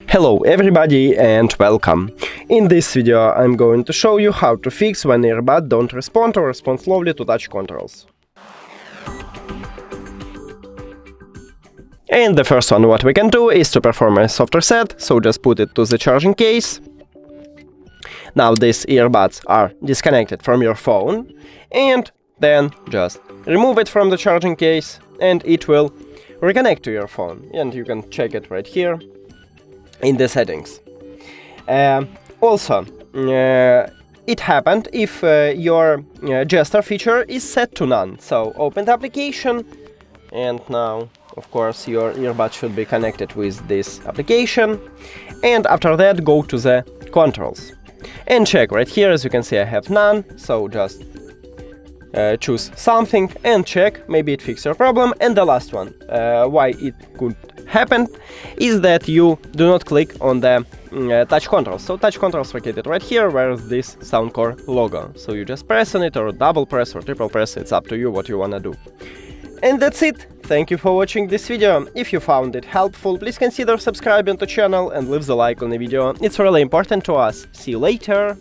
Hello everybody and welcome! In this video I'm going to show you how to fix when earbuds don't respond or respond slowly to touch controls. And the first one what we can do is to perform a soft reset, so just put it to the charging case. Now these earbuds are disconnected from your phone, and then just remove it from the charging case and it will reconnect to your phone, and you can check it right here in the settings. Also, it happened if your gesture feature is set to none. So open the application, and now of course your earbud should be connected with this application, and after that go to the controls and check right here. As you can see, I have none, so just choose something and check, maybe it fixed your problem. And the last one, why it could happen, is that you do not click on the touch controls. So touch controls located right here where is this SOUNDCORE logo. So you just press on it, or double press or triple press, it's up to you what you wanna do. And that's it. Thank you for watching this video. If you found it helpful, please consider subscribing to the channel and leave the like on the video. It's really important to us. See you later!